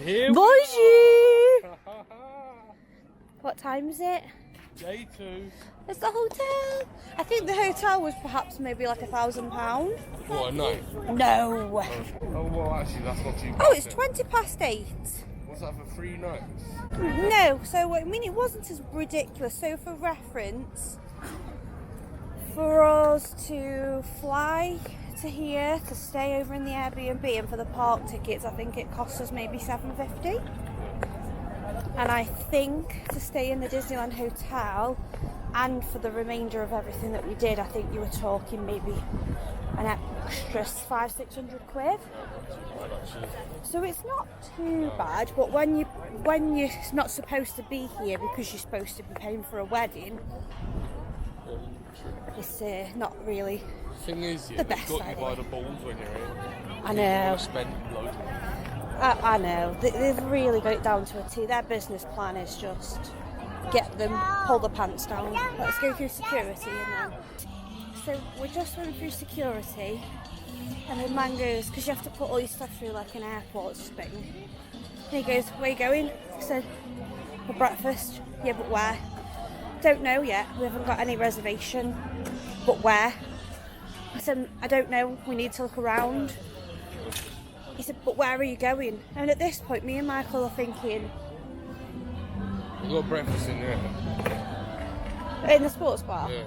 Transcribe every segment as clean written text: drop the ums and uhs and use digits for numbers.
Here Bonjour! What time is it? Day 2. It's the hotel. I think the hotel was perhaps maybe like £1,000. What, a night? No. Oh, well, actually, that's not too bad. Oh, it's then. 8:20. What's that for 3 nights? No, so I mean it wasn't as ridiculous. So for reference, for us to fly to here to stay over in the Airbnb and for the park tickets, I think it cost us maybe $7.50. And I think to stay in the Disneyland hotel and for the remainder of everything that we did, I think you were talking maybe an extra £500-600. So it's not too bad, but when you're not supposed to be here because you're supposed to be paying for a wedding, it's not really Thing is, the best got you idea. by the balls when you're in. I know. You spend loads of money. I know. They've really got it down to a T. Their business plan is just get them, pull the pants down. Let's go through security and then. So we just went through security, and the man goes, because you have to put all your stuff through like an airport thing. And he goes, "Where you going?" I said, "For breakfast." "Yeah, but where?" "Don't know yet. We haven't got any reservation." "But where?" I said, "I don't know. We need to look around." He said, "But where are you going?" And at this point, me and Michael are thinking, We got breakfast in there. in the sports bar? Yeah.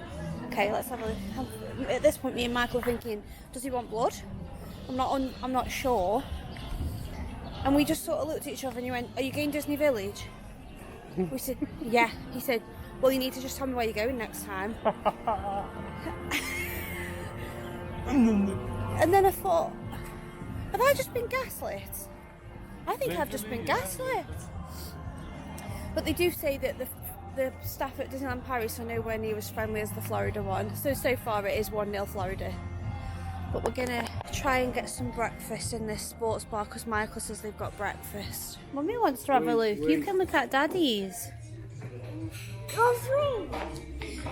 Okay, let's have a look. At this point, me and Michael are thinking, does he want blood? I'm not sure. And we just sort of looked at each other and he went, "Are you going Disney Village?" We said, "Yeah." He said, "Well, you need to just tell me where you're going next time." And then I thought, have I just been gaslit? I think I've just been gaslit. But they do say that the staff at Disneyland Paris are nowhere near as friendly as the Florida one. So far it is 1-0 Florida. But we're going to try and get some breakfast in this sports bar because Michael says they've got breakfast. Mummy wants to have a look. You can look at Daddy's.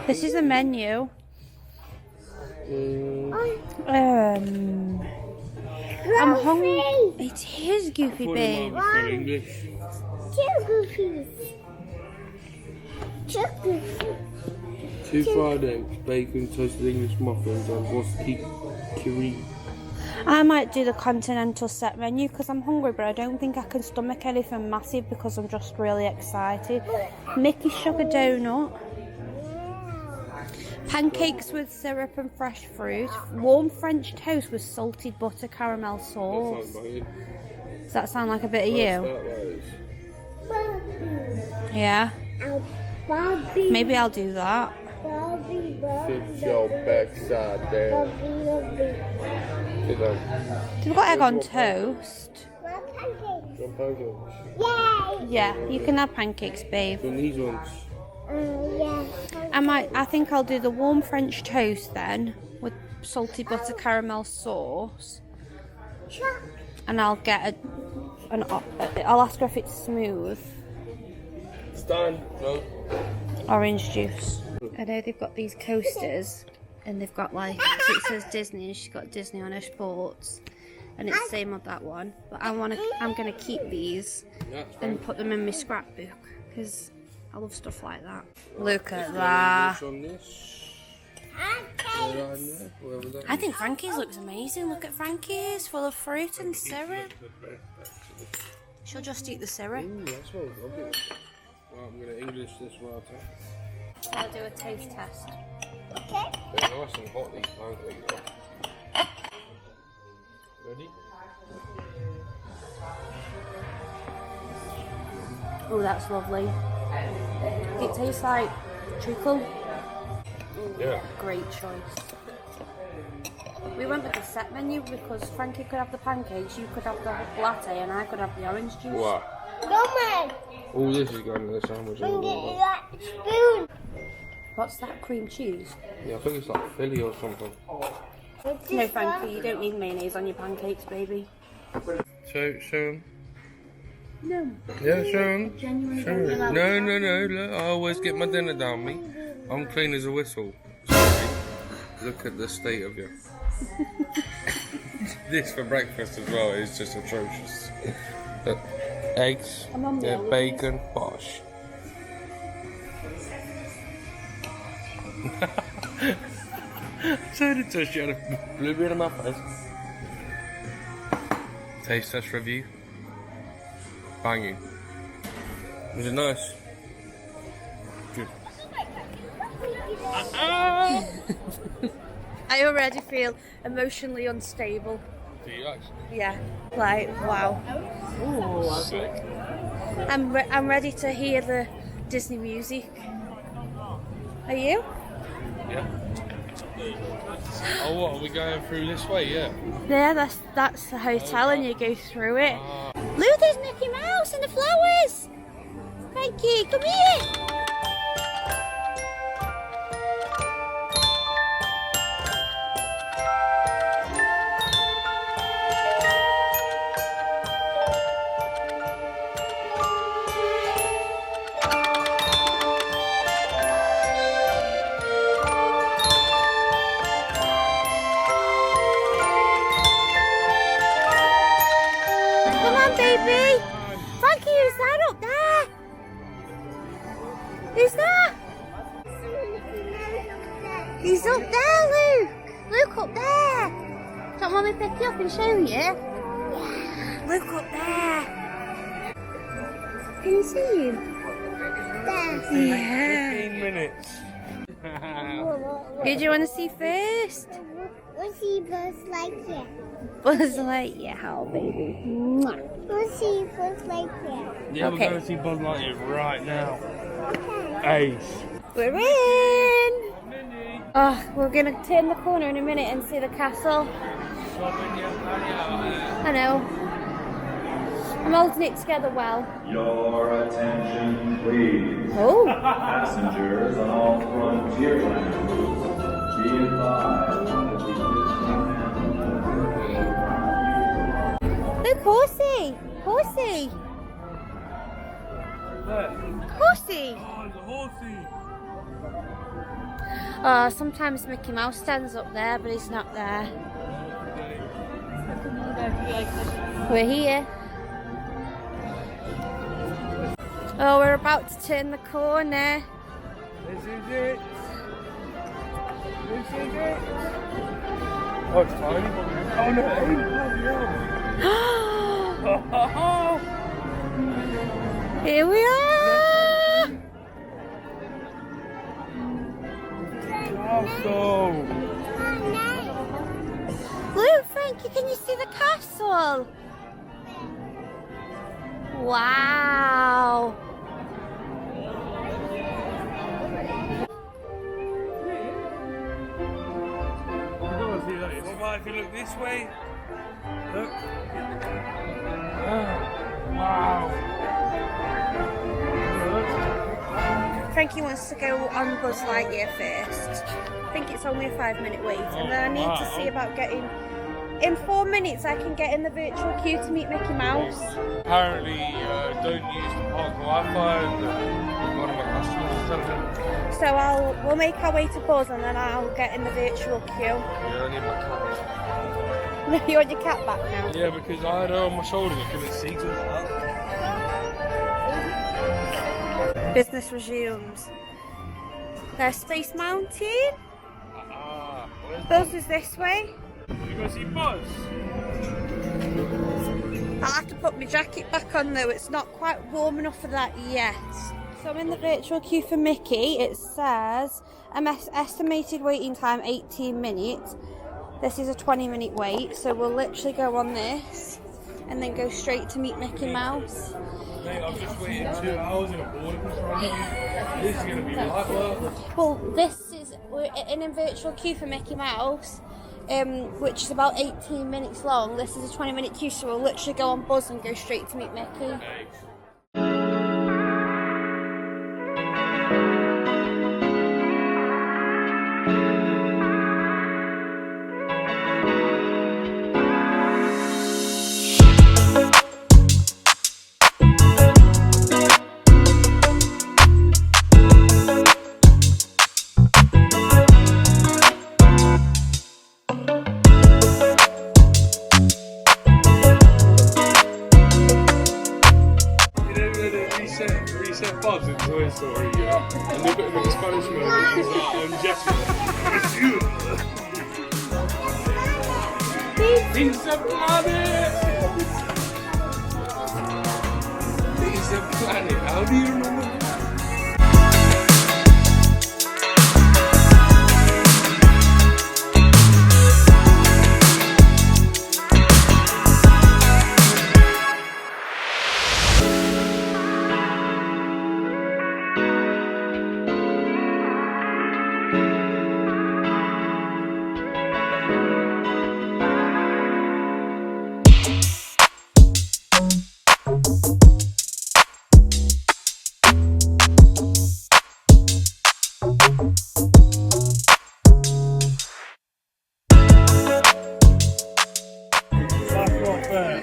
This is the menu. I'm hungry. It is Goofy, babe. English. 2 goofies. 2 goofies. 2 fried eggs, bacon, toasted English muffins, and Woski curry. I might do the continental set menu because I'm hungry, but I don't think I can stomach anything massive because I'm just really excited. Mickey sugar donut. Pancakes with syrup and fresh fruit. Warm French toast with salted butter caramel sauce. Does that sound like a bit of you? Yeah. Bobby. Maybe I'll do that. Bobby. Sit your backside there. Sit down. We've got egg on toast. Some pancakes. Yay! Yeah, you can have pancakes, babe. And these ones. Yeah. I think I'll do the warm French toast then with salted butter caramel sauce, and I'll get I'll ask her if it's smooth. It's done. No. Orange juice. I know they've got these coasters, and they've got like it says Disney, and she's got Disney on her sports, and it's the same with that one. But I'm gonna keep these and put them in my scrapbook because I love stuff like that. Look at that. I think Frankie's looks amazing. Look at Frankie's, full of fruit and syrup. She'll just eat the syrup. That's what Well, I'm going to English this one. I'll do a taste test. Okay. They're nice and hot, these pancakes. Ready? Oh, that's lovely. It tastes like treacle. Yeah. Great choice. We went with the set menu because Frankie could have the pancakes, you could have the latte, and I could have the orange juice. Wow. Come on. All this is going in the sandwich. I'm getting that spoon. What's that, cream cheese? Yeah, I think it's like Philly or something. No, Frankie, you don't need mayonnaise on your pancakes, baby. Show them. No. Yeah, show them. Genuinely Show don't 'em. allow No, it. no, no. Look, I always get my dinner down me. I'm clean as a whistle. Sorry. Look at the state of you. This for breakfast as well is just atrocious. Look. eggs, I'm on milk. bacon, bosh. So did she had a blueberry in my face. Taste test review. Banging. Was it nice? Good. I already feel emotionally unstable. Do you actually? Yeah, like wow. Ooh, sick. I'm ready to hear the Disney music. Are you? Yeah. Oh, what? Are we going through this way? Yeah. Yeah, that's the hotel, and you go through it. Look, there's Mickey Mouse and the flowers. Frankie, come here. Come on, baby. Frankie, who's that up there? Who's that? He's up there, Luke. Luke up there. Don't want me to pick you up and show you? Yeah. Look up there. Can you see him? There. Yeah. 15 minutes. Who do you want to see first? We'll see Buzz Lightyear. Buzz Lightyear, baby. Mwah. We'll see Buzz Lightyear. Yeah, Okay. we're going to see Buzz Lightyear right now. Okay. Ace. We're in. Oh, we're going to turn the corner in a minute and see the castle. I know. I'm holding it together well. Your attention, please. Oh. Passengers on all Frontierland routes, be advised that the Disneyland Look, horsey. Horsey. Horsey. Oh, it's a horsey. Oh, sometimes Mickey Mouse stands up there, but he's not there. We're here. Oh, we're about to turn the corner. This is it. This is it. Oh, it's tiny. Oh, no. Oh, Here we are. castle. Look, Frankie, can you see the castle? Wow. What about if you look this way? Look. Wow. Frankie wants to go on Buzz Lightyear first. I think it's only a 5-minute wait, and then I need to see about getting. In 4 minutes, I can get in the virtual queue to meet Mickey Mouse. Apparently, don't use the park Wi-Fi. One of my customers is telling me. So we'll make our way to Buzz, and then I'll get in the virtual queue. Yeah, I need my cat. You want your cat back now? Yeah, because I had her on my shoulders. I couldn't see to it. Business resumes. There's Space Mountain. Buzz is this way. You go see Buzz? I'll have to put my jacket back on though, it's not quite warm enough for that yet. So I'm in the virtual queue for Mickey. It says estimated waiting time 18 minutes. This is a 20-minute wait, so we'll literally go on this and then go straight to meet Mickey Mouse. Mate, I've just waited 2 hours in a border control queue. This is going to be light work. Well, we're in a virtual queue for Mickey Mouse, which is about 18 minutes long. This is a 20-minute queue, so we'll literally go on Buzz and go straight to meet Mickey. sorry, yeah. And a bit of a Spanish moment is Jessica. It's you! Pizza Planet! Pizza Planet, how do you remember that?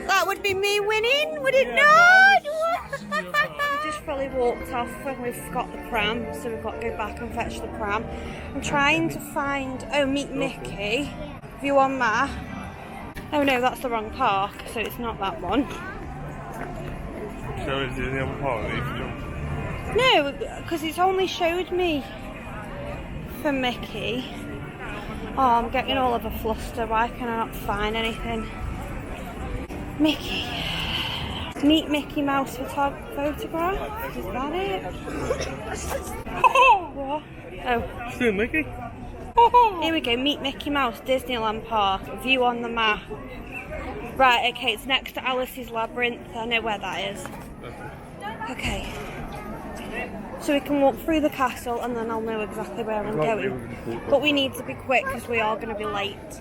That would be me winning, would it not? We just fully walked off when we've got the pram, so we've got to go back and fetch the pram. I'm trying to find, oh, Meet Mickey, view on map. Oh no, that's the wrong park, so it's not that one. So is it the other part? No, because it's only showed me for Mickey. Oh, I'm getting all of a fluster. Why can I not find anything? Mickey. Meet Mickey Mouse photograph. Is that it? What? Oh. Still Mickey? Here we go. Meet Mickey Mouse, Disneyland Park. View on the map. Right, okay, it's next to Alice's Labyrinth. I know where that is. Okay. So we can walk through the castle and then I'll know exactly where I'm going. But we need to be quick because we are going to be late.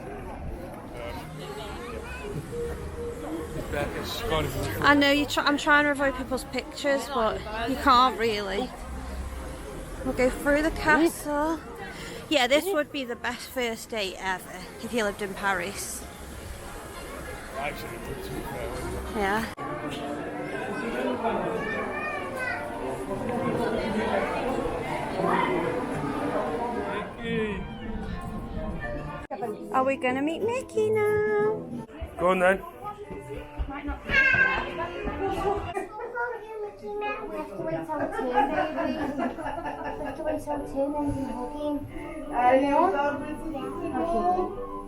I know I'm trying to avoid people's pictures, but you can't really. We'll go through the castle. Yeah, this would be the best first date ever if you lived in Paris. Yeah. Are we gonna meet Mickey now? Go on then. We have to wait till 2, baby. We have to wait till 2 and then hugging. Allez, on dort le petit Nico.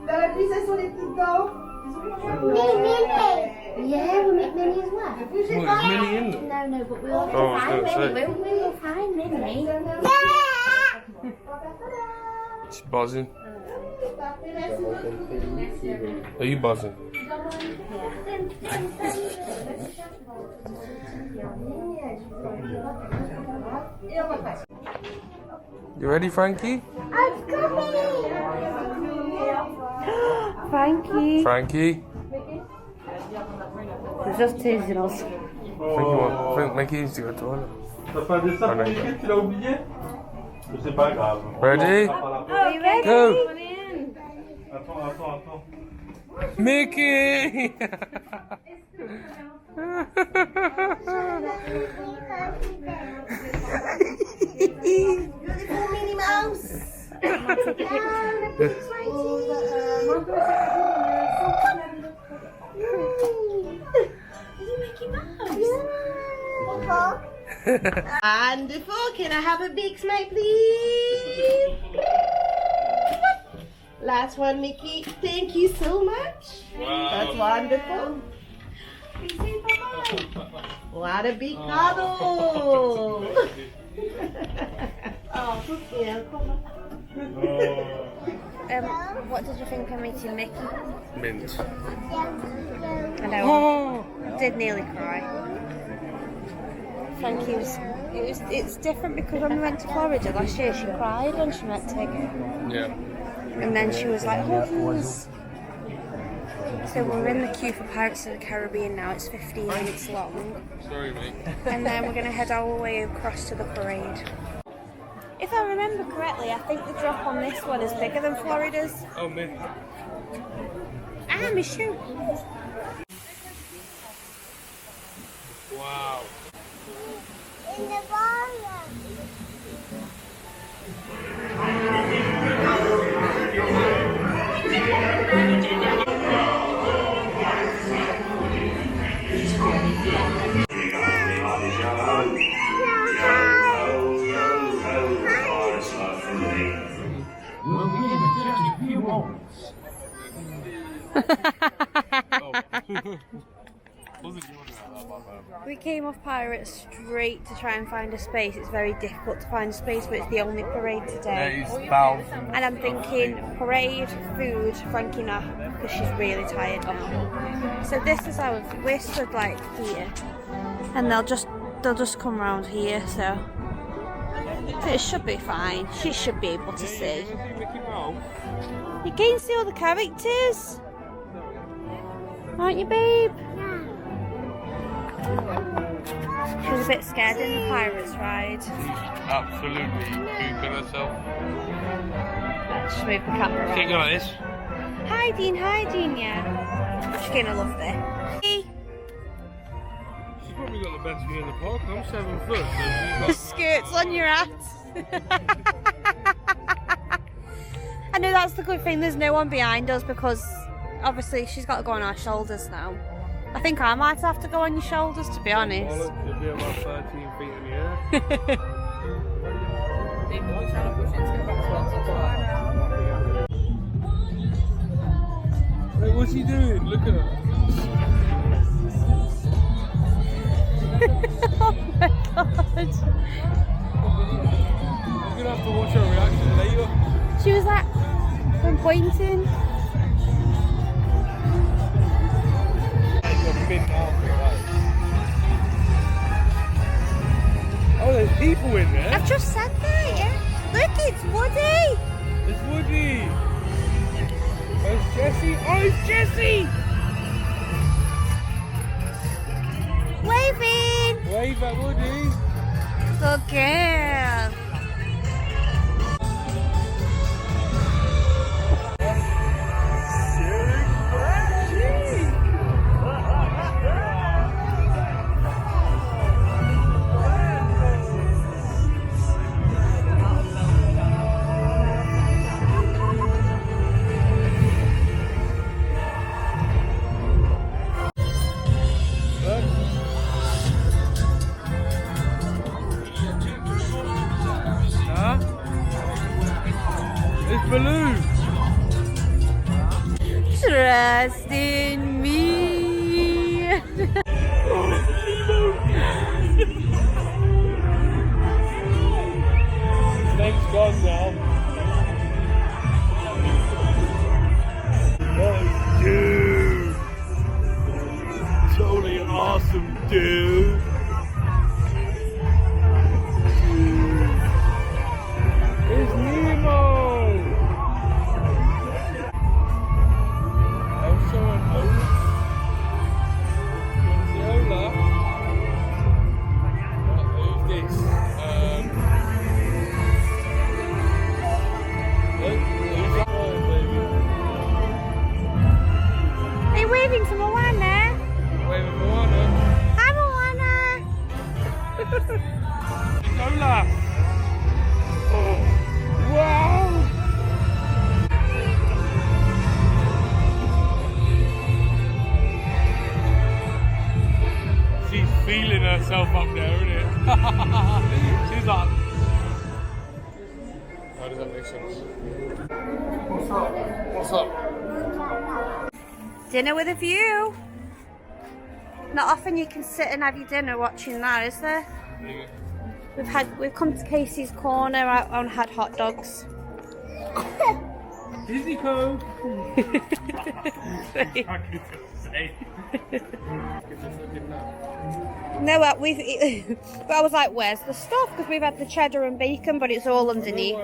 Dans la pluie, ça sur les petites dents. Minnie! Yeah, we'll meet Minnie as well. What, is Minnie in them? No, but we'll Oh, I find was going Minnie, to say. won't we? We'll find Minnie. It's buzzing. Are you buzzing? You ready, Frankie? I'm coming! Frankie. Frankie? He's just teasing us. Frankie needs to go to the toilet. T'as pas de ça pour l'équipe, tu l'as oublié? Mais c'est pas grave. Ready? Are you ready? Go! Attends. Mickey! Beautiful Minnie Mouse! Wonderful. Can I have a big smile, please? Last one, Mickey. Thank you so much. Wow. That's wonderful. What a big cuddle. Oh, yeah. What did you think of meeting Mickey? Mint. I know. I did nearly cry. Frankie it's different because when we went to Florida last year, she cried when she met Tigger. Yeah. And then she was like, oh. So we're in the queue for Pirates of the Caribbean now. It's 15 minutes long. Sorry, mate. And then we're going to head all the way across to the parade. If I remember correctly, I think the drop on this one is bigger than Florida's. Oh, mint. Ah, my shoe. Wow. In the ballroom. We came off Pirates straight to try and find a space. It's very difficult to find a space, but it's the only parade today. And I'm thinking parade, food, Frankie nap, because she's really tired. So this is how we're stood like here, and they'll just come round here. So it should be fine. She should be able to see. You can see all the characters, aren't you, babe? She was a bit scared in the Pirates ride. Absolutely pooping herself. Let's just move the camera around. Take it like this. Hi Dean, yeah. She's gonna love this. Hey. She's probably got the best view in the park. I'm 7 foot. So The skirts on your hat. I know that's the good thing, there's no one behind us because obviously she's got to go on our shoulders now. I think I might have to go on your shoulders, to be honest. Well, it'll be about 13 feet in the air. Hey, what's he doing? Look at her. Oh my god. You're gonna have to watch her reaction later. She was like, I'm pointing. Oh, there's people in there. I've just said that, yeah. Look, it's Woody. It's Woody. Where's Jessie? Oh, it's Jessie! Waving. Wave at Woody. Good girl. It's Baloo. Trust in me. Snake's gone now. Oh, dude. Totally awesome, dude. It's Nemo. Also an Ola. What's the Ola? Who's this? Look, who's that one, baby? Are you waving to Moana? Waving Moana. Hi Moana. It's Ola. Oh, wow. She's feeling herself up there, isn't it? She's like... How does that make sense? What's up? What's up? Dinner with a view. Not often you can sit and have your dinner watching that, is there? Yeah. We've come to Casey's Corner and had hot dogs. Disney Cove. No, we've but I was like, where's the stuff? Because we've had the cheddar and bacon, but it's all underneath.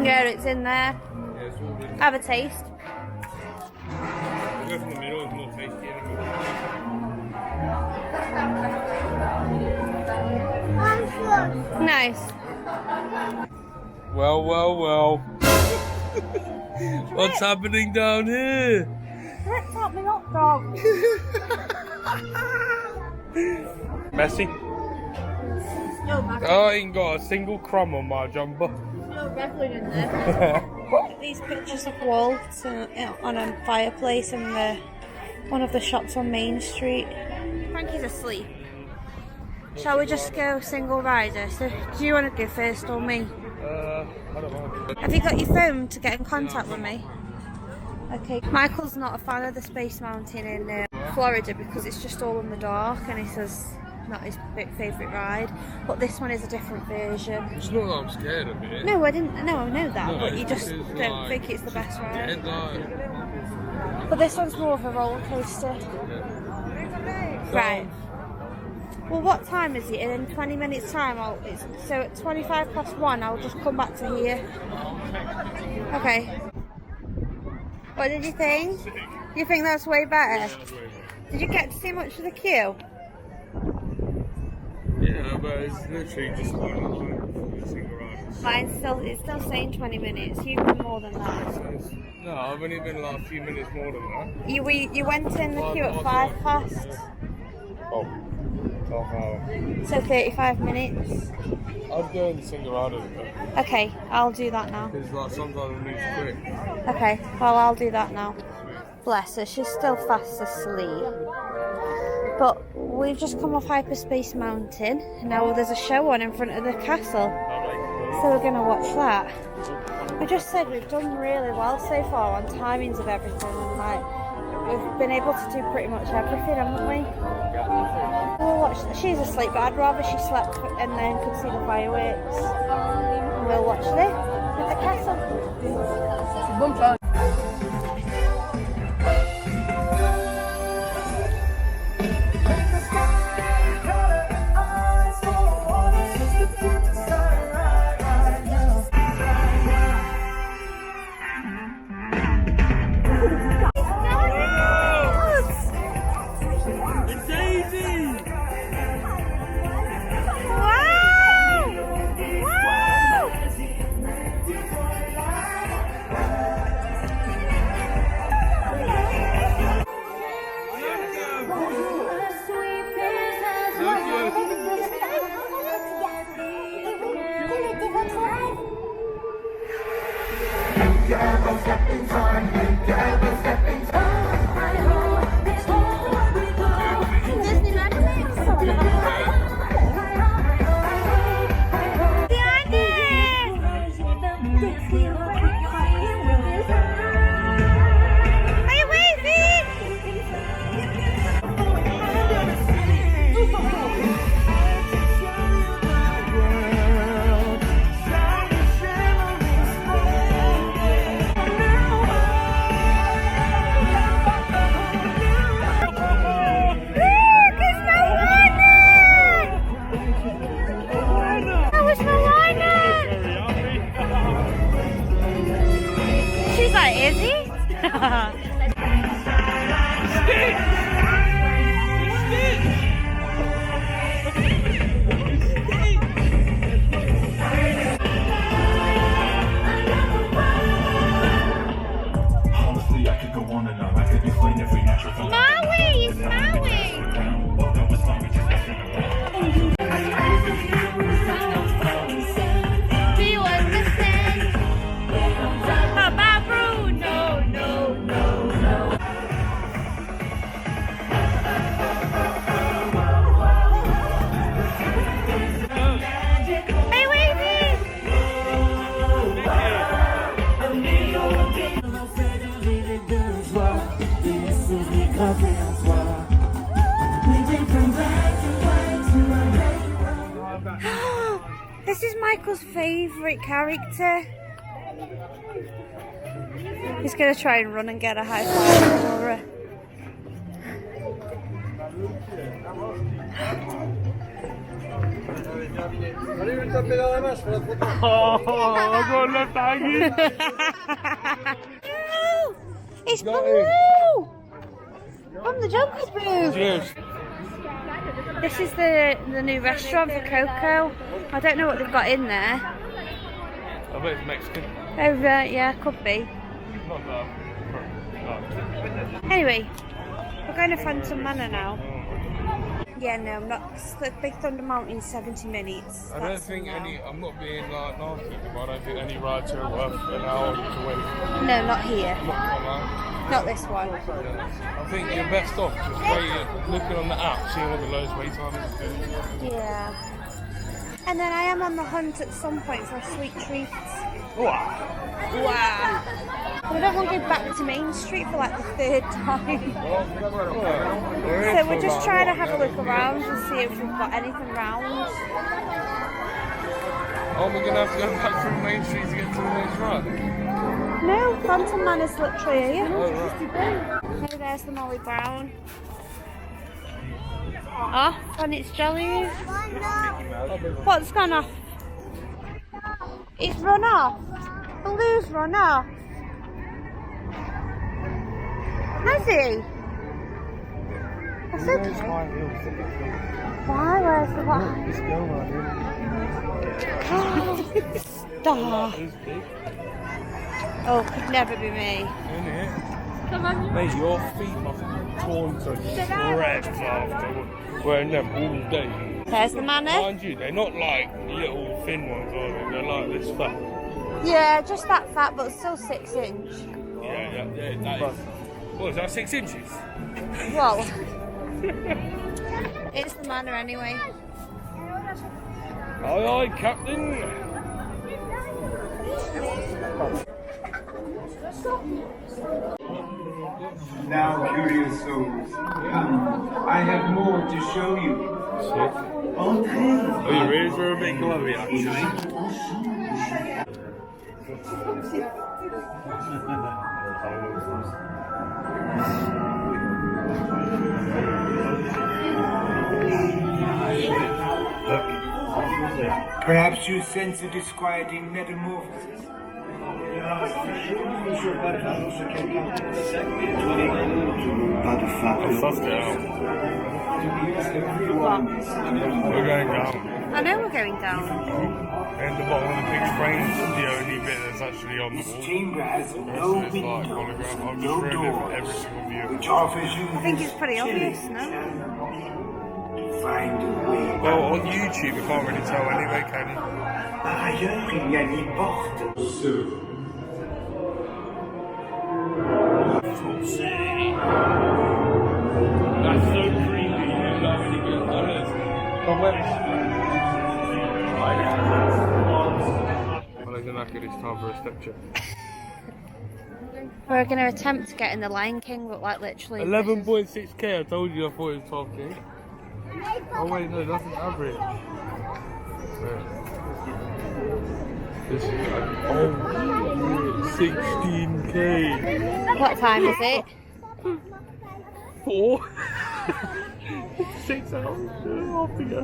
Yeah, it's in there. Yeah, it's all good. Have a taste. Go from the middle, it's more tasty. Nice. Well, well, well. What's happening down here? Ripped up my hot dog. Messy? No, I ain't got a single crumb on my jumper. no wrestling in there. These pictures of Walt on a fireplace in one of the shops on Main Street. Frankie's asleep. Shall we just go single rider? So, do you want to go first or me? I don't know. Have you got your phone to get in contact with me? Okay, Michael's not a fan of the Space Mountain in Florida because it's just all in the dark, and he says not his favourite ride. But this one is a different version. It's not that I'm scared of it. No, I didn't. No, I know that, No, but you it's just because, don't like, think it's the best ride. Yeah, But this one's more of a roller coaster. yeah. Right. Well, what time is it? In 20 minutes time, so at 1:25, I'll just come back to here. Okay. What did you think? You think that's way better? Did you get to see much of the queue? Yeah, but it's literally just like a single ride. It's still saying 20 minutes. You've been more than that. No, I've only been like a few minutes more than that. You went in the queue at 5:15. Oh, half hour. So 35 minutes. I'd go in the single rider again. Okay, I'll do that now. Because like sometimes it moves quick. Okay, well I'll do that now. Bless her, she's still fast asleep. But we've just come off Hyperspace Mountain, and now there's a show on in front of the castle. So we're going to watch that. I just said we've done really well so far on timings of everything, and like we've been able to do pretty much everything, haven't we? We'll watch. She's asleep, but I'd rather she slept and then could see the fireworks. And we'll watch this at the castle. She's like, is he? Honestly, I could go on and on. I could explain every natural phenomenon. Maui! It's Maui! That was fun, we just messing around. Do you understand? Papa Bruno, no. Hey, wavy! This is Michael's favourite character. He's going to try and run and get a high five for her. Oh, I got left hanging. No! It's Baloo! From the Jungle Book! Yes. This is the new restaurant for Coco. I don't know what they've got in there. I bet it's Mexican. Oh, right, yeah, could be. Not that. No. Anyway, we're going to Phantom Manor now. Yeah, no, I'm not. The Big Thunder Mountain 70 minutes. I don't think I'm not being like nasty, but I don't think any rides are worth an hour to wait. No, not here. Not Not this one. I think you're best off just waiting, looking on the app, seeing what the lowest wait time is. Yeah. And then I am on the hunt at some point for sweet treats. Wow. Wow. I don't want to go back to Main Street for like the 3rd time. So we're just trying to have a look around and see if we've got anything round. Oh, we're gonna have to go back through Main Street to get to the next run. No, Phantom Man is literally here. Oh, right. Oh, there's the Molly Brown. Off, and it's Jolly. What's gone off? It's run off. Baloo's run off. Has he? That's okay. Why? Where's the what? Stop. Oh, could never be me. Mate, your feet must be torn to shreds after wearing them all day. There's the manor. Mind you, they're not like little thin ones, are they? They're like this fat. Yeah, just that fat, but still 6 inch. Yeah, that is. What is that, 6 inches? Well, it's the manor anyway. Aye, aye, Captain. Now, curious souls, come. I have more to show you. Oh, your ears are a bit glowy, actually. Perhaps you sense a disquieting metamorphosis. We're going down. I know we're going down. And the bottom of the big frame's the only bit that's actually on the This wall. chamber has The no rest is like windows, hologram. I'm just no ruining doors, every single view. which offers you I think it's pretty obvious, no? Find a way. Well, on YouTube you can't really tell anyway, can you? Ailleurs, il y a ni porte. That's so creepy. You don't really get colours. Comments. Well, I think it's time for a step check. We're going to attempt to get in the Lion King, but like literally... 11.6k, I told you I thought it was 12k. Oh wait, no, that's an average. This is like, 16k. What time is it? 4. 6 hours after you.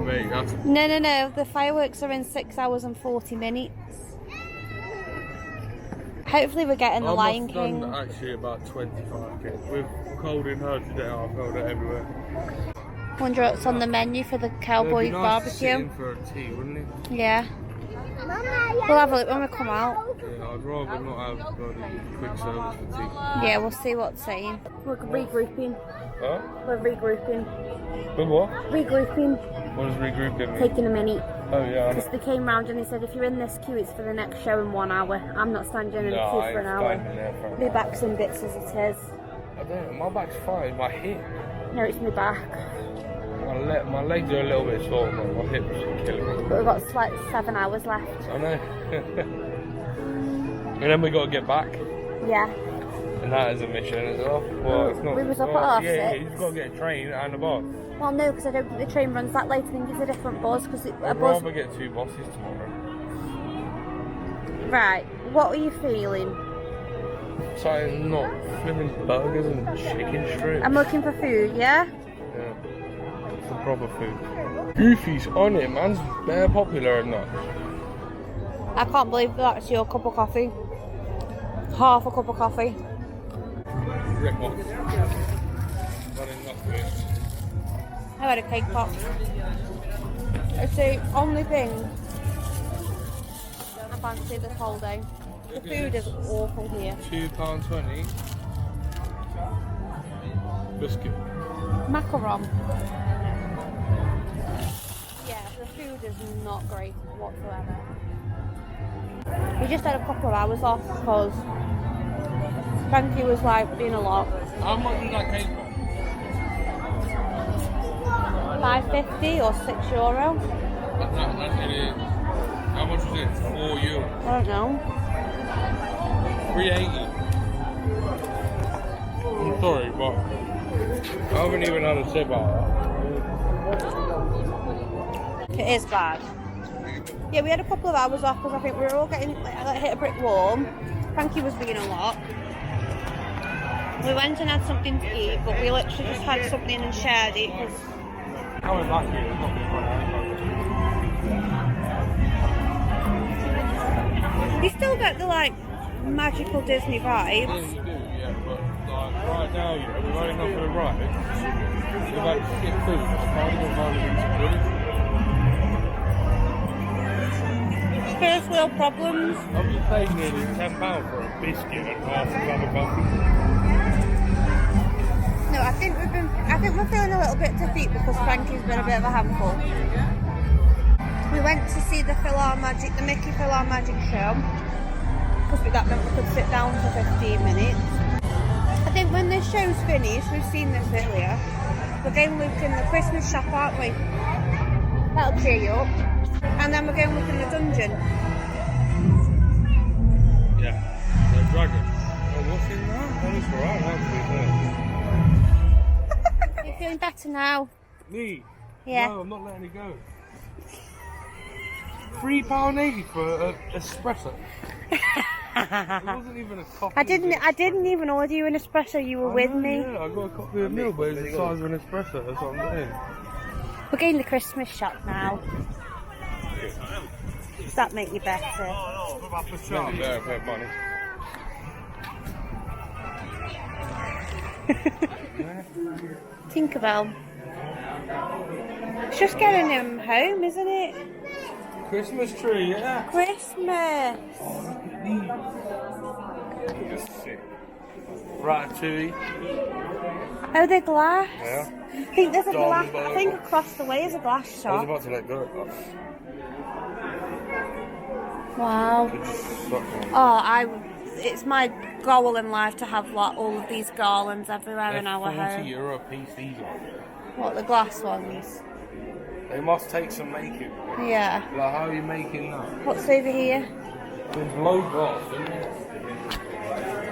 Mate, that's... No. The fireworks are in 6 hours and 40 minutes. Hopefully we're getting the Lion King. Done actually about 25k. With cold in her today, I've held it everywhere. Wonder what's on the menu for the Cowboys It'd be nice to sit barbecue. in for a tea, wouldn't it? Yeah. We'll have a look when we come out. Yeah, I'd rather not have bloody quick service for tea. Yeah, we'll see what's saying. We're regrouping. Huh? We're regrouping. With what? Regrouping. What does regrouping mean? Taking a minute. Oh yeah, I know. Because they came round and they said, if you're in this queue, it's for the next show in 1 hour. I'm not standing in the No, queue I for an ain't hour. standing there for My back's in bits as it is. I don't know, my back's fine, my hip. No, it's my back. My legs are a little bit sore, but my hips are killing me. But we've got like 7 hours left. I know. And then we got to get back. Yeah. And that is a mission as well. Well, it's not. We was up at well, half yeah, 6. you've got to get a train and a bus. Well, no, because I don't think the train runs that late. I think it's a different bus. Because a I'd bus. rather get 2 buses tomorrow. Right. What are you feeling? So not flipping burgers and chicken strips. I'm looking for food. Yeah. Yeah. Some proper food. Goofy's on it, man's bare popular and that. I can't believe that's your cup of coffee. Half a cup of coffee. Rip off. Running enough of it. I had a cake pop. It's the only thing I fancy this whole day. The food is awful here. £2.20. Biscuit. Macaron. Yeah, the food is not great whatsoever. We just had a couple of hours off because Frankie was like being a lot. How much is that cake for? €5.50 or €6. That's it. How much was it? €4. I don't know. 380. I'm sorry, but I haven't even had a sip out of It is bad. Yeah, we had a couple of hours off because I think we were all getting like hit a brick wall. Frankie was being a lot. We went and had something to eat, but we literally just had something and shared it because that. Coming back here, it's not been fun. you still get the like magical Disney vibes. Yeah, you do, yeah, but like right now, you know, we've only gone for the ride. We're about to skip food. I can't even find anything to First world problems. I'm just paying nearly £10 for a biscuit and half a cup of coffee. No, I think we're feeling a little bit defeat because Frankie's been a bit of a handful. We went to see the Mickey Magic show because that meant we could sit down for 15 minutes. I think when this show's finished, we've seen this earlier, we're going to look in the Christmas shop, aren't we? That'll cheer you up. And then we're going to look in the dungeon. Yeah, the dragon. Oh, what's in that? Oh, it's alright, actually. You're feeling better now? Me? Yeah. No, I'm not letting it go. £3.80 for an espresso. It wasn't even a coffee. I didn't even order you an espresso. You were with me. Yeah, I got a copy of milk, but it's the size of an espresso. That's what I'm saying. We're going to the Christmas shop now. Does that make you better? Money. Tinkerbell. It's just getting him home, isn't it? Christmas tree, yeah. Christmas. Ratatouille. Oh, they're glass. Yeah. I think there's a glass. Dumbo. I think across the way is a glass I was shop. about to let go. Wow. Oh, it's my goal in life to have like all of these garlands everywhere in our home. €40 a piece, these are. What, the glass ones? They must take some making. Yeah. Like, how are you making that? What's over here? They blow glass, don't they?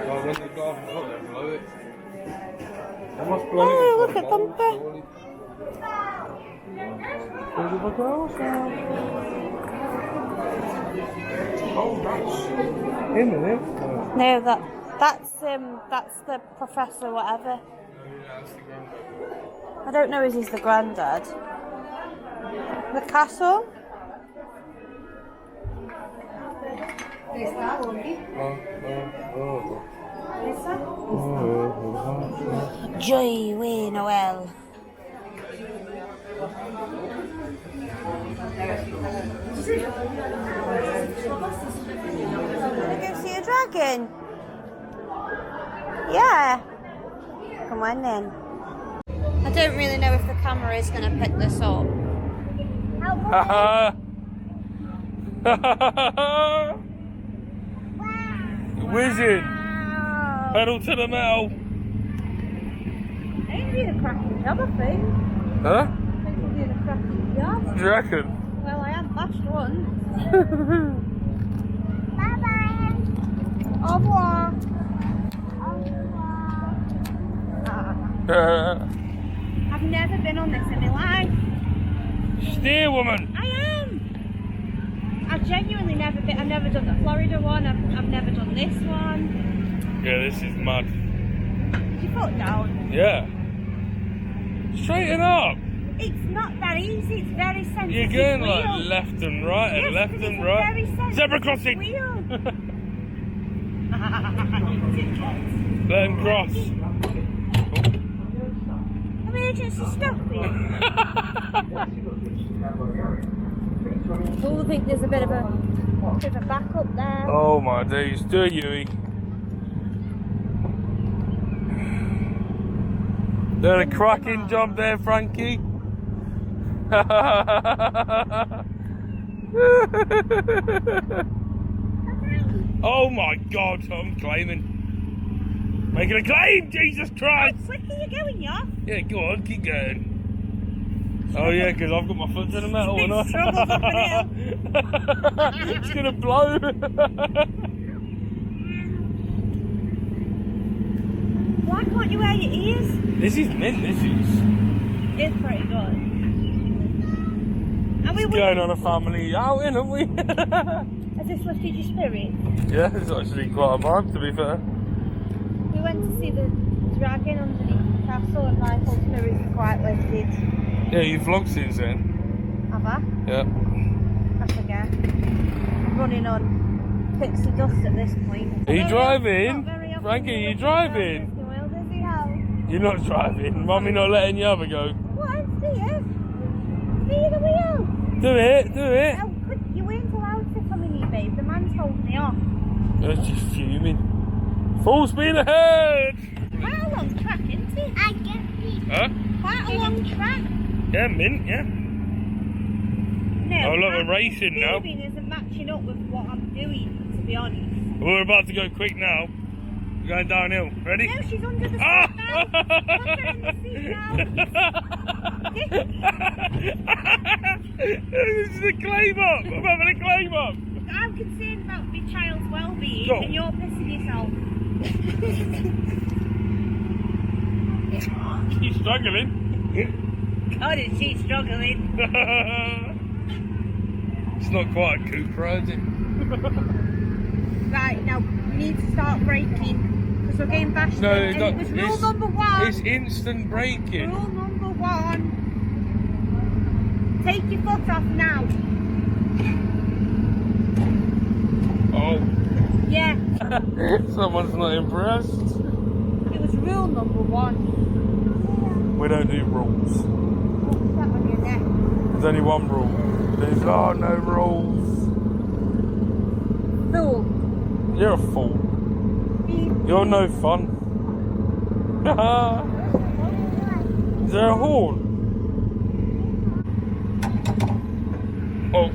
Like, when the glass is hot, they blow it. They must blow it. Oh, look at Bumper. Oh, that's him, isn't it? No, that's the professor, whatever. I don't know if he's the granddad. The castle. Joy we Noel. Wanna go see a dragon? Yeah. Come on then. I don't really know if the camera is going to pick this up. Whizzing. Pedal to the metal. I think you're doing a cracking job, I think. Huh? I think you're doing a cracking job. Do you reckon? Well, I am bashed once. Bye-bye. Au revoir. I've never been on this in my life. Steer woman. I am. I've genuinely never been. I've never done the Florida one. I've never done this one. Yeah, this is mad. Did you foot down? Yeah. Straighten up. It's not that easy. It's very sensitive. You're going wheel. like left and right and Yes, left but and it's a right. very sensitive Zebra crossing. wheel. Let him cross. Emergency stopping. Oh, I think there's a bit of a backup there. Oh my days. Do it, Yui. Did a cracking job there, Frankie. Oh my God, I'm claiming. Making a claim, Jesus Christ! How quick are you going, yeah? Yeah, go on, keep going. Oh yeah, because I've got my foot to the metal and I... Struggles up and It's gonna blow. This is mint, this is. It's pretty good. And we Going on a family outing, aren't we? Has this lifted your spirit? Yeah, it's actually quite a vibe, to be fair. We went to see the dragon underneath the castle and my whole spirit is quite lifted. Yeah, you vlogged since then. Have I? Yeah. I forget. I'm running on pixie dust at this point. Are you driving? Not very often Frankie, are you we driving? Disney World, does he help? You're not driving. Mummy not letting you have a go. What? Steve? See the wheel? Do it, do it. Oh, you weren't allowed to come in here, babe. The man told me off. It's just fuming. Full speed ahead! Quite a long track, isn't it? I get it. Huh? Quite a long track. Yeah, mint, yeah. No, Oh look, we're racing now. Moving isn't matching up with what I'm doing, to be honest. We're about to go quick now. We're going downhill. Ready? No, she's under the seat Ah! now. Put her in the seat now. This is a claim up. I'm having a claim up. I'm concerned about my child's well-being Go. and you're pissing yourself. She's struggling. God, is she struggling? It's not quite a Cupra, is it? Right, now we need to start braking because we're getting bashed No, in. it's And not. it was rule It's, number one. it's instant braking. Rule number one. Take your foot off now. Oh. Yeah, Someone's not impressed. it was rule number one. We don't do rules. What's that on your neck? There's only one rule. There's no rules. Fool. You're a fool. You're no fun. Is there a horn? Oh.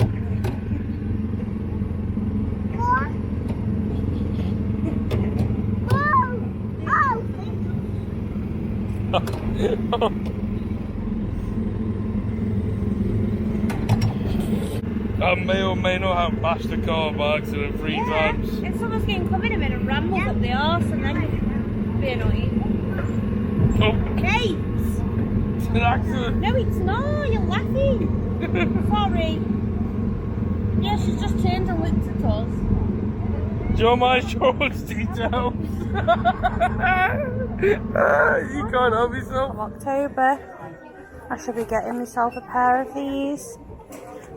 I may or may not have bashed the car by accident 3 times. And someone's getting come in a minute and rambles up the arse and then be annoying. Oh, Kate! it's an accident. No, it's not. You're laughing. Sorry. Yeah, she's just turned and looked at us. Do you want my insurance details? You can't help yourself. October. I should be getting myself a pair of these.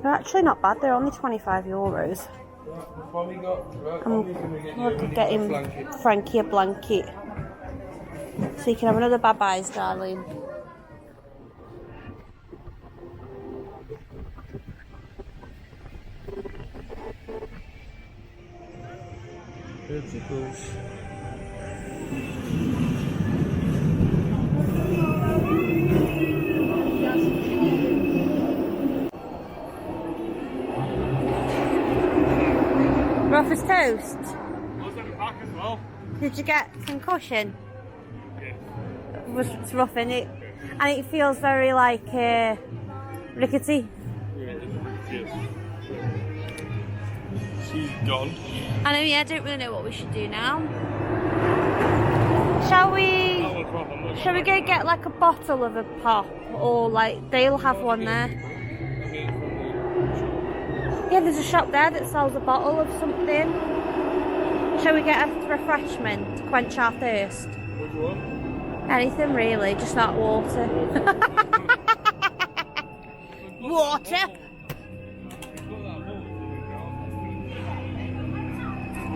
They're actually not bad. They're only €25. I'm getting Frankie a blanket. So you can have another bye-byes, darling. Rough as toast. Did you get concussion? Yeah. It's rough, isn't it? And it feels very like rickety. She's gone. I know, yeah, I don't really know what we should do now. Shall we go get like a bottle of a pop, or like they'll have one there? Yeah, there's a shop there that sells a bottle of something. Shall we get a refreshment to quench our thirst? Which one? Anything really, just not water. Water?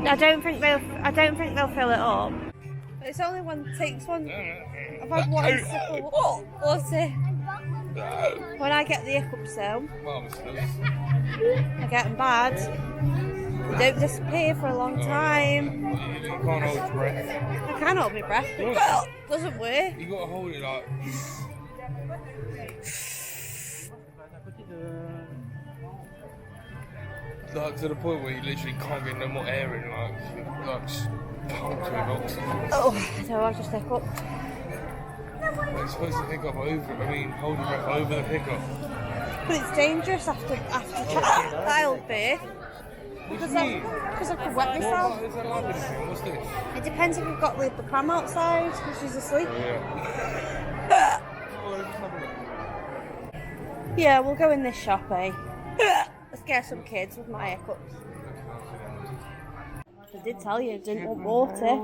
I don't think they'll fill it up. It's only one takes one. I've had one sip of water. When I get the hiccups though, I get them bad. They don't disappear for a long time. You can't hold your breath. I can hold my breath, but it doesn't work. You gotta hold it like to the point where you literally can't get no more air in, like puncturing oxygen. Oh, so I've just hiccuped. You're supposed to pick up over. I mean, hold your breath over the pickup. But it's dangerous after childbirth because I could wet myself. Is that like this thing? What's this? It depends if you've got the pram outside, because she's asleep. Yeah. Yeah, we'll go in this shop, eh? Scare some kids with my hiccups. I did tell you I didn't want water.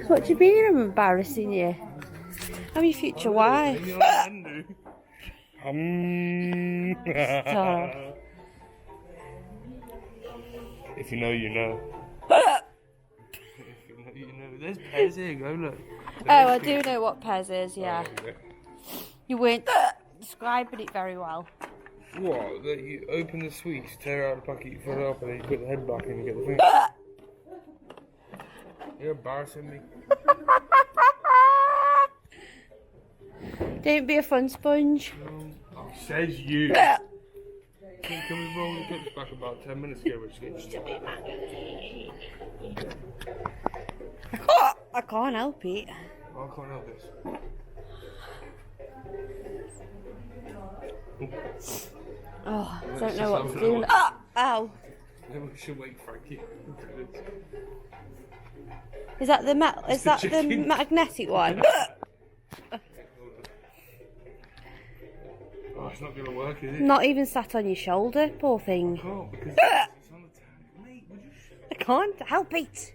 What do you mean I'm embarrassing you? I'm your future wife. Stop. If you know, you know. If you know, you know. There's Pez here, go look. Oh, I do know what Pez is, yeah. You weren't describing it very well. What? That you open the sweets, tear out the packet, you fill it up, and then you put the head back and you get the thing. You're embarrassing me. Don't be a fun sponge. Says you. Can we roll the clips back about 10 minutes ago? I can't help it. I can't help this. Oh, I don't know what to do. Ah! Ow! Maybe we should wait, Frankie. Is that the magnetic one? Oh, it's not going to work, is it? Not even sat on your shoulder, poor thing. I can't because it's on the tank. Mate, would you I can't help it.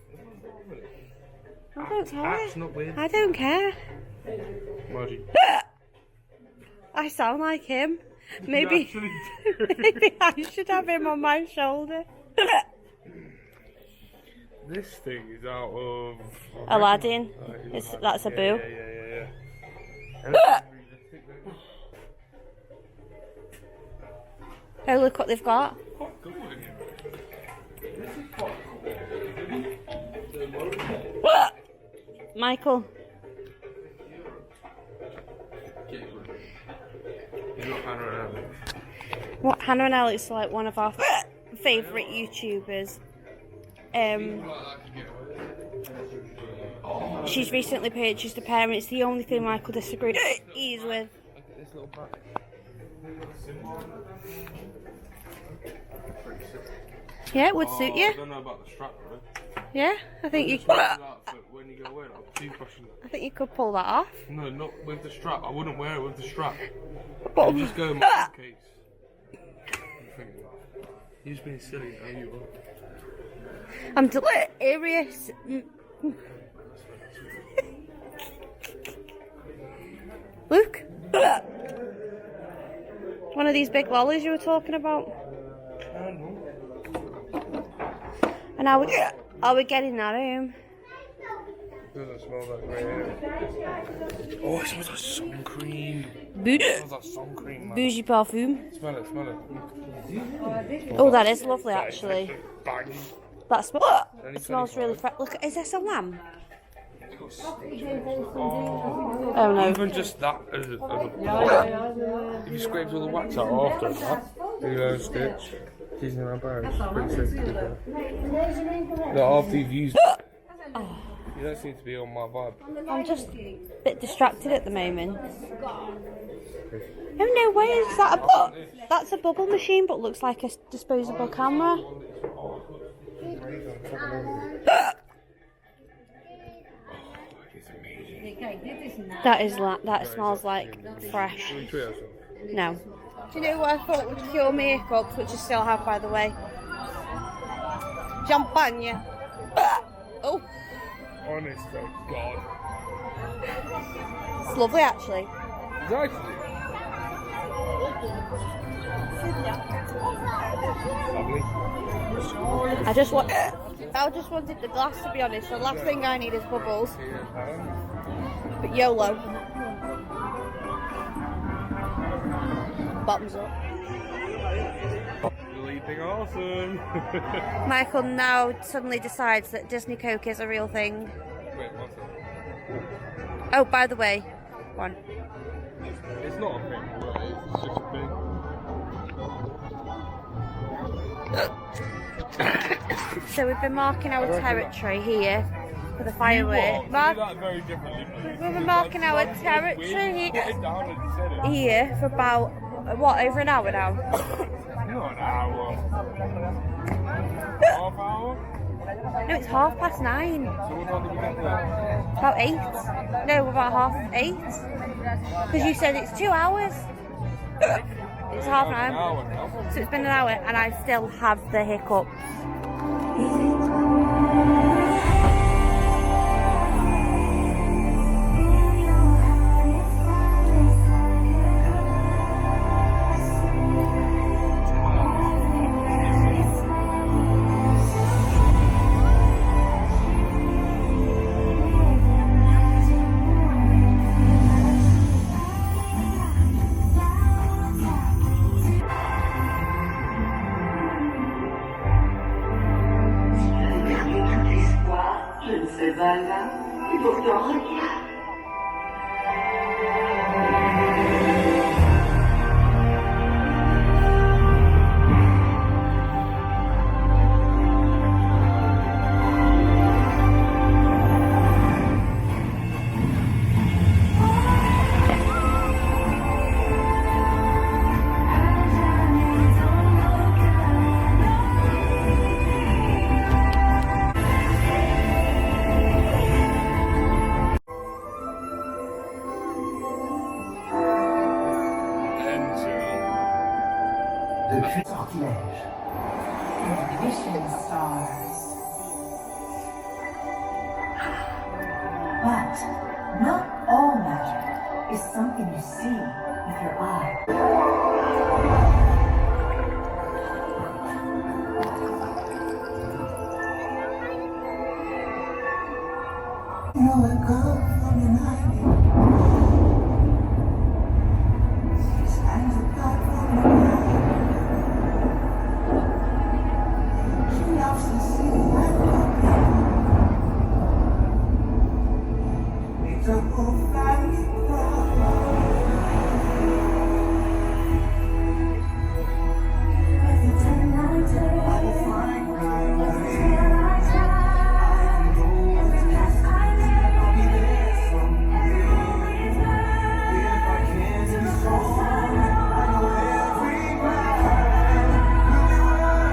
I don't care. That's not weird. I don't care. Margie. I sound like him. You Maybe, actually maybe I should have him on my shoulder. This thing is out of Aladdin. That's a boo. Yeah. Oh, look what they've got. Quite good one. This is quite cool. Michael. What, Hannah and Alex are like one of our favourite YouTubers. She's recently purchased a pair and it's the only thing Michael disagreed with. This little bag. Yeah, it would suit you. I don't know about the strap, right? Yeah, I think you. When you go away, like toothbrushing. I think you could pull that off. No, not with the strap. I wouldn't wear it with the strap. But I'd just go in my suitcase. You're just being silly. How you are. I'm delirious. Look. One of these big lollies you were talking about. And are we getting that home? It doesn't smell that great. Oh, it smells like sun cream. It smells like sun cream, man. Bougie perfume. Smell it, smell it. Oh, that is lovely actually. Bang. That smells really fresh. Look, is this a lamb? Oh no. Even just that as a if you scraped all the wax out after that, the stitch, Disneyland Paris, pretty sick. After you've used it, you don't seem to be on my vibe. I'm just a bit distracted at the moment. Oh no, where is that? That's a bubble machine, but looks like a disposable camera. That smells like fresh. No. Do you know what I thought would cure me hiccups, which I still have, by the way? Champagne. Oh. Honest to God. It's lovely, actually. Exactly. Lovely. I just wanted the glass, to be honest. The last thing I need is bubbles. But YOLO. Bottoms up. Bleeping awesome. Michael now suddenly decides that Disney Coke is a real thing. Wait, what's that? Oh, by the way, one. It's not a thing, it's just a thing. So we've been marking our territory here for the fireworks. Do that very differently. We've been marking our territory Put it down and you said it. here for about, what, over an hour now? Not an hour. Half hour? No, it's 9:30. So what time did we get there? About 8. No, about 8:30. Because you said it's 2 hours. It's half an hour. Now. So it's been an hour and I still have the hiccups. Je ne sais pas là, et pourtant regarde. Depuis sortilège. Wishing stars. But not all magic is something you see with your eye. You'll let go from your night. Stands apart from your night. She loves to see that puppy. It's a whole family problem. Every time I turn, I will find my way. Every path I take, I'll be there someday. If I can't be strong, I know every breath will be worth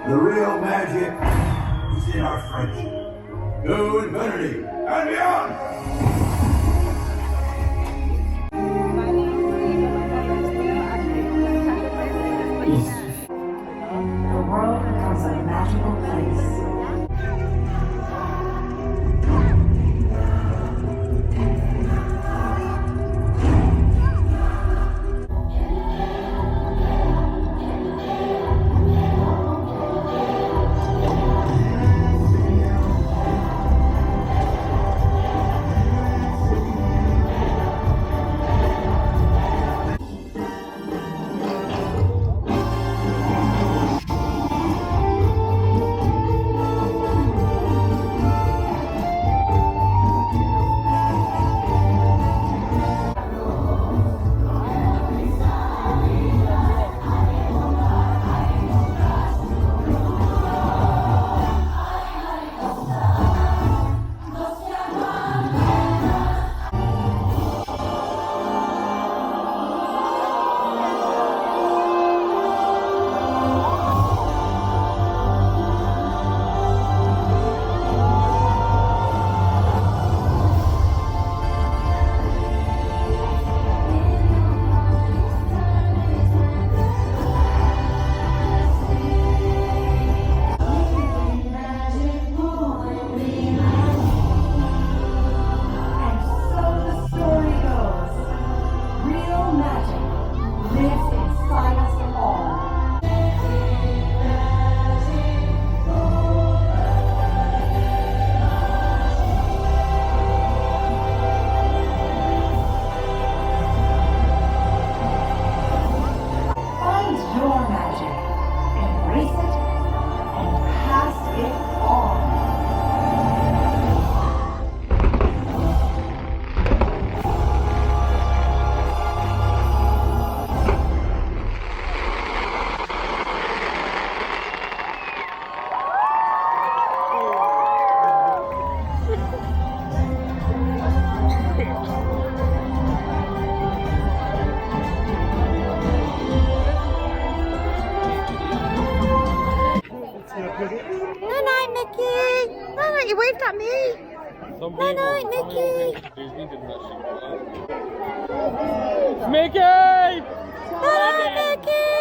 The real magic is in our friendship. To infinity and beyond! The world becomes a magical place. waved at me. Some Night night, people Mickey. came to Disney didn't actually go. Mickey! Night, Mickey.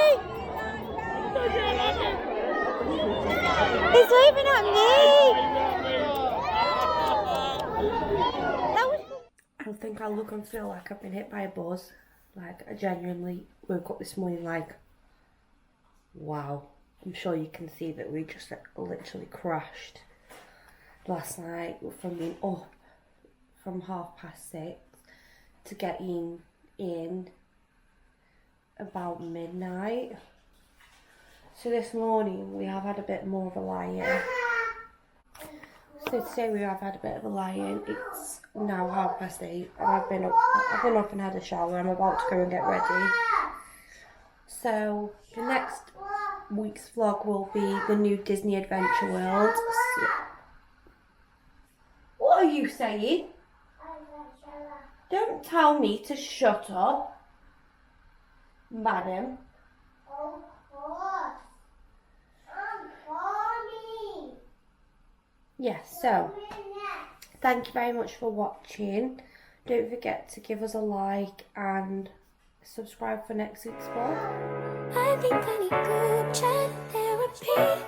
He's waving at me. I don't think I look and feel like I've been hit by a buzz. Like, I genuinely woke up this morning like, wow. I'm sure you can see that we just literally crashed last night from being up from 6:30 to getting in about midnight. So this morning we have had a bit more of a lie-in. So today we have had a bit of a lie-in. It's now 8:30 and I've been up and had a shower. I'm about to go and get ready. So the next week's vlog will be the new Disney Adventure World. What are you saying? Don't tell me to shut up, madam. Of course. I'm coming. Yes, so thank you very much for watching. Don't forget to give us a like and subscribe for next week's vlog. I think I need good chat therapy.